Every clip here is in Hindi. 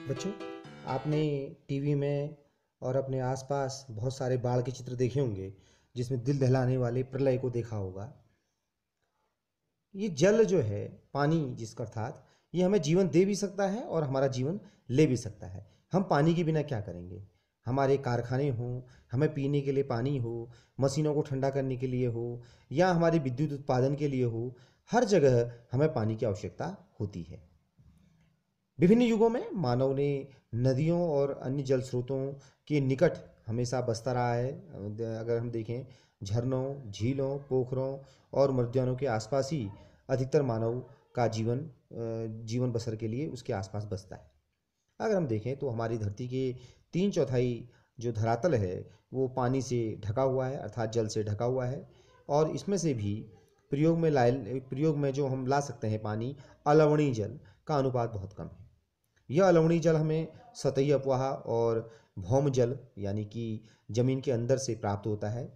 बच्चों, आपने टीवी में और अपने आसपास बहुत सारे बाढ़ के चित्र देखे होंगे जिसमें दिल दहलाने वाले प्रलय को देखा होगा। ये जल जो है, पानी जिसका अर्थात, ये हमें जीवन दे भी सकता है और हमारा जीवन ले भी सकता है। हम पानी के बिना क्या करेंगे? हमारे कारखाने हों, हमें पीने के लिए पानी हो, मशीनों को ठंडा करने के लिए हो, या हमारे विद्युत उत्पादन के लिए हो, हर जगह हमें पानी की आवश्यकता होती है। विभिन्न युगों में मानव ने नदियों और अन्य जल स्रोतों के निकट हमेशा बसता रहा है। अगर हम देखें, झरनों, झीलों, पोखरों और मृद्यानों के आसपास ही अधिकतर मानव का जीवन बसर के लिए उसके आसपास बसता है। अगर हम देखें तो हमारी धरती के 3/4 जो धरातल है वो पानी से ढका हुआ है, अर्थात जल से ढका हुआ है। और इसमें से भी प्रयोग में जो हम ला सकते हैं पानी, अलवणीय जल का अनुपात बहुत कम है। यह अलवणीय जल हमें सतही अफवाह और भौम जल यानी कि जमीन के अंदर से प्राप्त होता है,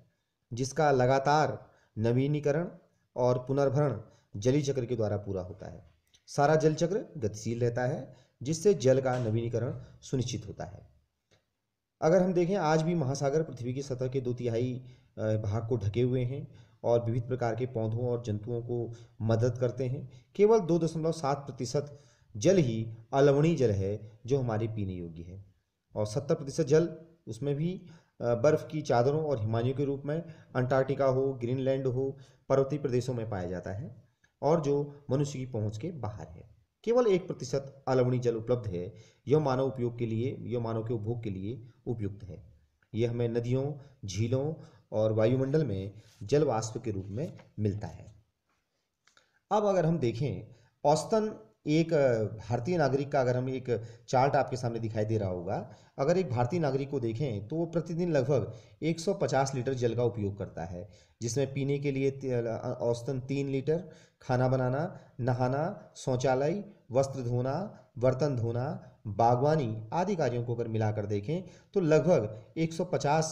जिसका लगातार नवीनीकरण और पुनर्भरण जलीय चक्र के द्वारा पूरा होता है। सारा जल चक्र गतिशील रहता है, जिससे जल का नवीनीकरण सुनिश्चित होता है। अगर हम देखें, आज भी महासागर पृथ्वी की सतह के 2/3 भाग को ढके हुए हैं और विविध प्रकार के पौधों और जंतुओं को मदद करते हैं। केवल 2.7% जल ही अलवणीय जल है जो हमारे पीने योग्य है, और 70% जल उसमें भी बर्फ की चादरों और हिमालयों के रूप में अंटार्कटिका हो, ग्रीनलैंड हो, पर्वतीय प्रदेशों में पाया जाता है, और जो मनुष्य की पहुंच के बाहर है। केवल 1% अलवणीय जल उपलब्ध है। यह मानव के उपभोग के लिए उपयुक्त है। यह हमें नदियों, झीलों और वायुमंडल में जल वाष्प के रूप में मिलता है। अब अगर हम देखें, औसतन एक भारतीय नागरिक का, अगर हम एक चार्ट आपके सामने दिखाई दे रहा होगा, अगर एक भारतीय नागरिक को देखें तो वो प्रतिदिन लगभग 150 लीटर जल का उपयोग करता है, जिसमें पीने के लिए औसतन 3 लीटर, खाना बनाना, नहाना, शौचालय, वस्त्र धोना, बर्तन धोना, बागवानी आदि कार्यों को अगर मिलाकर देखें तो लगभग 150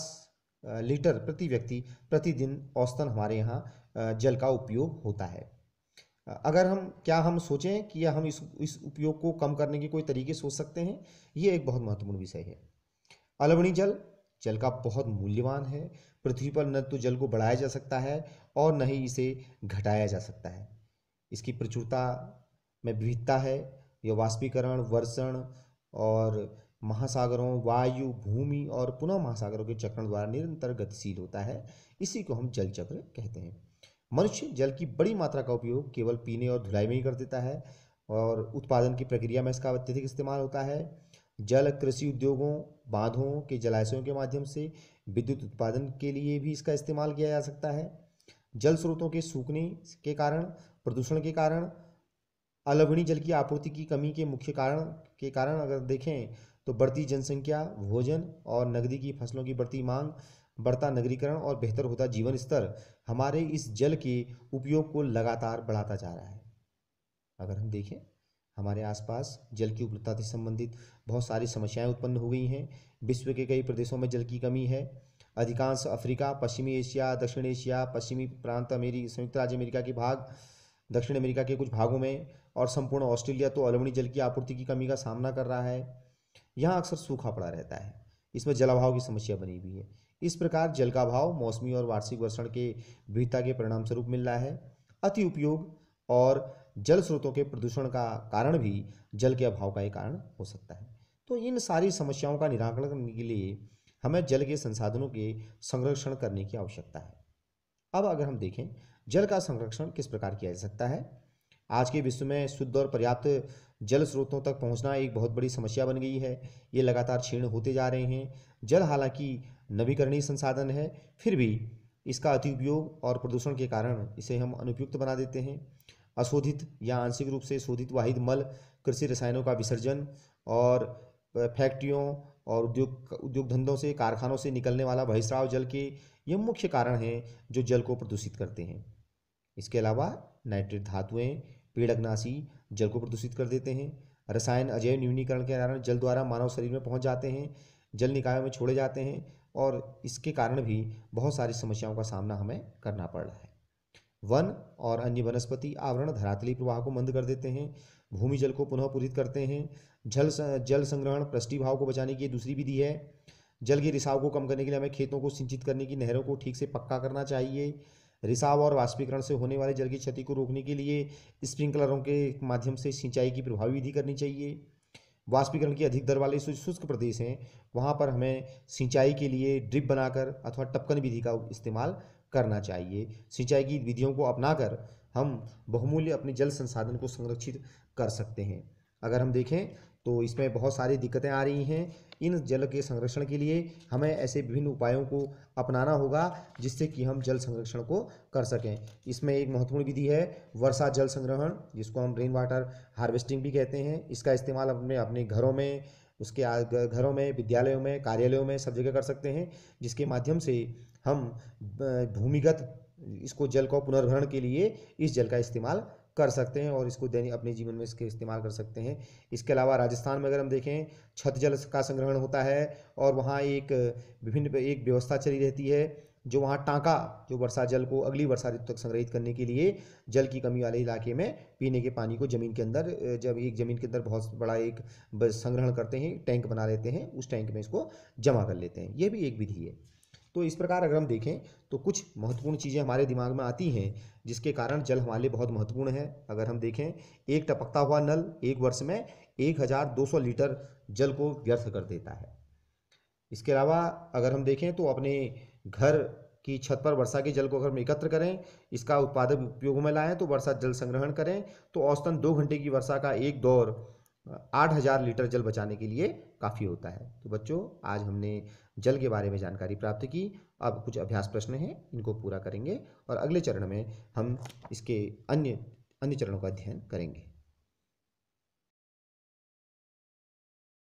लीटर प्रति व्यक्ति प्रतिदिन औसतन हमारे यहाँ जल का उपयोग होता है। अगर हम सोचें कि या हम इस उपयोग को कम करने के कोई तरीके सोच सकते हैं, ये एक बहुत महत्वपूर्ण विषय है। अलवणीय जल जल का बहुत मूल्यवान है। पृथ्वी पर न तो जल को बढ़ाया जा सकता है और न ही इसे घटाया जा सकता है। इसकी प्रचुरता में विविधता है। यह वाष्पीकरण, वर्षण और महासागरों, वायु, भूमि और पुनः महासागरों के चक्रण द्वारा निरंतर गतिशील होता है। इसी को हम जल चक्र कहते हैं। मनुष्य जल की बड़ी मात्रा का उपयोग केवल पीने और धुलाई में ही कर देता है, और उत्पादन की प्रक्रिया में इसका अत्यधिक इस्तेमाल होता है। जल कृषि उद्योगों, बांधों के जलाशयों के माध्यम से विद्युत उत्पादन के लिए भी इसका इस्तेमाल किया जा सकता है। जल स्रोतों के सूखने के कारण, प्रदूषण के कारण, अलवणीय जल की आपूर्ति की कमी के कारण अगर देखें तो बढ़ती जनसंख्या, भोजन और नकदी की फसलों की बढ़ती मांग, बढ़ता नगरीकरण और बेहतर होता जीवन स्तर हमारे इस जल के उपयोग को लगातार बढ़ाता जा रहा है। अगर हम देखें, हमारे आसपास जल की उपलब्धता से संबंधित बहुत सारी समस्याएं उत्पन्न हो गई हैं। विश्व के कई प्रदेशों में जल की कमी है। अधिकांश अफ्रीका, पश्चिमी एशिया, दक्षिण एशिया, पश्चिमी प्रांत संयुक्त राज्य अमेरिका के भाग, दक्षिण अमेरिका के कुछ भागों में और संपूर्ण ऑस्ट्रेलिया तो अलवणीय जल की आपूर्ति की कमी का सामना कर रहा है। यहाँ अक्सर सूखा पड़ा रहता है। इसमें जलाभाव की समस्या बनी हुई है। इस प्रकार जल का अभाव मौसमी और वार्षिक वर्षण के विविधता के परिणाम स्वरूप मिल रहा है। अति उपयोग और जल स्रोतों के प्रदूषण का कारण भी जल के अभाव का एक कारण हो सकता है। तो इन सारी समस्याओं का निराकरण करने के लिए हमें जल के संसाधनों के संरक्षण करने की आवश्यकता है। अब अगर हम देखें, जल का संरक्षण किस प्रकार किया जा सकता है। आज के विश्व में शुद्ध और पर्याप्त जल स्रोतों तक पहुंचना एक बहुत बड़ी समस्या बन गई है। ये लगातार क्षीण होते जा रहे हैं। जल हालांकि नवीकरणीय संसाधन है, फिर भी इसका अति उपयोग और प्रदूषण के कारण इसे हम अनुपयुक्त बना देते हैं। अशोधित या आंशिक रूप से शोधित वाहित मल, कृषि रसायनों का विसर्जन और फैक्ट्रियों और उद्योग धंधों से, कारखानों से निकलने वाला बहिस्राव जल के ये मुख्य कारण हैं जो जल को प्रदूषित करते हैं। इसके अलावा नाइट्रेट धातुएं, पीड़कनाशी जल को प्रदूषित कर देते हैं। रसायन अजैव न्यूनीकरण के कारण जल द्वारा मानव शरीर में पहुंच जाते हैं, जल निकायों में छोड़े जाते हैं, और इसके कारण भी बहुत सारी समस्याओं का सामना हमें करना पड़ रहा है। वन और अन्य वनस्पति आवरण धरातली प्रवाह को मंद कर देते हैं, भूमि जल को पुनः पूरित करते हैं। जल संग्रहण पृष्ठीय भाव को बचाने की दूसरी विधि है। जल के रिसाव को कम करने के लिए हमें खेतों को सिंचित करने की नहरों को ठीक से पक्का करना चाहिए। रिसाव और वाष्पीकरण से होने वाले जल की क्षति को रोकने के लिए स्प्रिंकलरों के माध्यम से सिंचाई की प्रभावी विधि करनी चाहिए। वाष्पीकरण की अधिक दर वाले शुष्क प्रदेश हैं, वहाँ पर हमें सिंचाई के लिए ड्रिप बनाकर अथवा टपकन विधि का इस्तेमाल करना चाहिए। सिंचाई की विधियों को अपनाकर हम बहुमूल्य अपने जल संसाधन को संरक्षित कर सकते हैं। अगर हम देखें तो इसमें बहुत सारी दिक्कतें आ रही हैं। इन जल के संरक्षण के लिए हमें ऐसे विभिन्न उपायों को अपनाना होगा जिससे कि हम जल संरक्षण को कर सकें। इसमें एक महत्वपूर्ण विधि है वर्षा जल संग्रहण, जिसको हम रेन वाटर हार्वेस्टिंग भी कहते हैं। इसका इस्तेमाल अपने घरों में, घरों में, विद्यालयों में, कार्यालयों में सब जगह कर सकते हैं, जिसके माध्यम से हम भूमिगत इसको जल को पुनर्भरण के लिए इस जल का इस्तेमाल कर सकते हैं और इसको दैनिक अपने जीवन में इसके इस्तेमाल कर सकते हैं। इसके अलावा राजस्थान में अगर हम देखें, छत जल का संग्रहण होता है और वहाँ एक व्यवस्था चली रहती है जो वहाँ टाँका, जो वर्षा जल को अगली वर्षा ऋतु तक संग्रहित करने के लिए जल की कमी वाले इलाके में पीने के पानी को ज़मीन के अंदर, जब एक ज़मीन के अंदर बहुत बड़ा एक संग्रहण करते हैं, टैंक बना लेते हैं, उस टैंक में इसको जमा कर लेते हैं। ये भी एक विधि है। तो इस प्रकार अगर हम देखें तो कुछ महत्वपूर्ण चीज़ें हमारे दिमाग में आती हैं जिसके कारण जल हमारे लिए बहुत महत्वपूर्ण है। अगर हम देखें, एक टपकता हुआ नल एक वर्ष में 1200 लीटर जल को व्यर्थ कर देता है। इसके अलावा अगर हम देखें तो अपने घर की छत पर वर्षा के जल को अगर हम एकत्र करें, इसका उत्पादक उपयोग में लाएं, तो वर्षा जल संग्रहण करें, तो औसतन 2 घंटे की वर्षा का एक दौर 8000 लीटर जल बचाने के लिए काफ़ी होता है। तो बच्चों, आज हमने जल के बारे में जानकारी प्राप्त की। अब कुछ अभ्यास प्रश्न हैं, इनको पूरा करेंगे और अगले चरण में हम इसके अन्य चरणों का अध्ययन करेंगे।